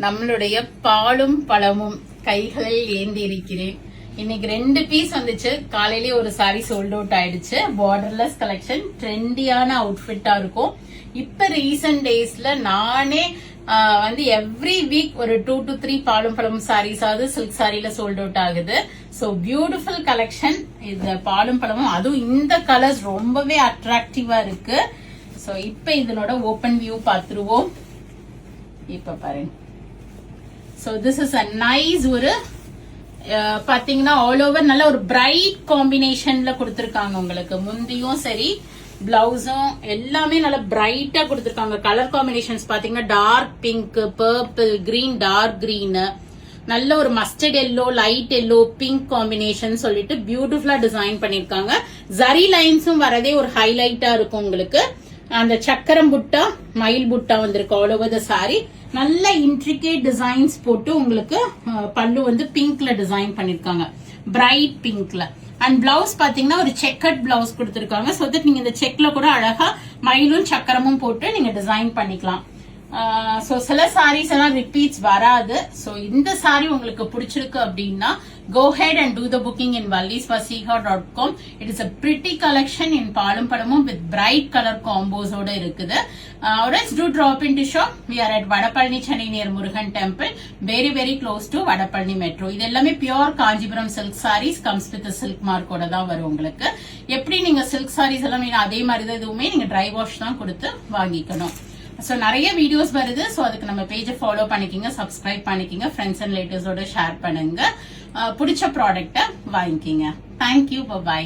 நம்மளுடைய பாலும் பழமும் கைகளில் ஏந்தி இருக்கிறேன். இன்னைக்கு 2 பீஸ் வந்துச்சு. காலையிலேயே ஒரு சாரி சோல்ட் அவுட் ஆயிடுச்சு. பார்டர்லெஸ் கலெக்ஷன், ட்ரெண்டியான அவுட்ஃபிட்டா இருக்கும். இப்ப ரீசன்ட் டேஸ்ல நானே எவ்ரி வீக் ஒரு 2 to 3 பாலும் பழமும் சாரீஸ் ஆகுது சில்க் சாரியில சோல்ட் அவுட் ஆகுது. சோ பியூட்டிஃபுல் கலெக்ஷன் இது பாலும் பழமும். அதுவும் இந்த கலர்ஸ் ரொம்பவே அட்ராக்டிவா இருக்கு. சோ இப்ப இதனோட ஓபன் வியூ பாத்துருவோம். இப்ப பாருங்க. So this is a nice ஒரு பாத்தீங்கன்னா ஆல் ஓவர் நல்ல ஒரு பிரைட் காம்பினேஷன்ல கொடுத்திருக்காங்க. உங்களுக்கு முந்தியும் சரி பிளவுஸும் எல்லாமே நல்ல பிரைட்டா கொடுத்திருக்காங்க. கலர் காம்பினேஷன்ஸ் பாத்தீங்கன்னா dark pink, purple, green, dark green, நல்ல ஒரு mustard yellow, light yellow, pink combination சொல்லிட்டு பியூட்டிஃபுல்லா டிசைன் பண்ணிருக்காங்க. ஜரி லைன்ஸும் வரதே ஒரு ஹைலைட்டா இருக்கும். உங்களுக்கு அந்த சக்கரம் புட்டா, மயில் புட்டா வந்திருக்கு ஆல் ஓவர் த சாரி. நல்ல இன்ட்ரிகேட் டிசைன்ஸ் போட்டு உங்களுக்கு பல்லு பிங்க்ல டிசைன் பண்ணிருக்காங்க, பிரைட் பிங்க்ல. அண்ட் பிளவுஸ் பாத்தீங்கன்னா ஒரு செக்கட் பிளவுஸ் கொடுத்திருக்காங்க. சோ தட் நீங்க இந்த செக்ல கூட அழகா மயிலும் சக்கரமும் போட்டு நீங்க டிசைன் பண்ணிக்கலாம். சோ சில சாரீஸ் எல்லாம் ரிப்பீட்ஸ் வராது. சோ இந்த சாரி உங்களுக்கு பிடிச்சிருக்கு அப்படின்னா go ahead and do the booking in vallisvasiha.com. It is a pretty collection in பாலும் பழமும் with bright color combos ஓட இருக்குது. Let's do drop into shop. We are at Vadapalani, Chennai near Murugan Temple, very very close to Vadapalani Metro. இது எல்லாமே pure Kanchipuram silk sarees, comes with a silk mark ஓட தான் வரும். உங்களுக்கு எப்படி நீங்க silk sarees எல்லாமே அதே மாதிரி தான் இதுவுமே நீங்க dry wash தான் கொடுத்து வாங்கிக்கணும். சோ நிறைய வீடியோஸ் வருது. சோ அதுக்கு நம்ம பேஜை ஃபாலோ பண்ணிக்கிங்க, சப்ஸ்கிரைப் பண்ணிக்கிங்க, ஃப்ரெண்ட்ஸ் அண்ட் ரிலேட்டிவ்ஸோட ஷேர் பண்ணுங்க. பிடிச்ச ப்ராடக்ட்டை வாங்கிக்கிங்க. Thank you, by.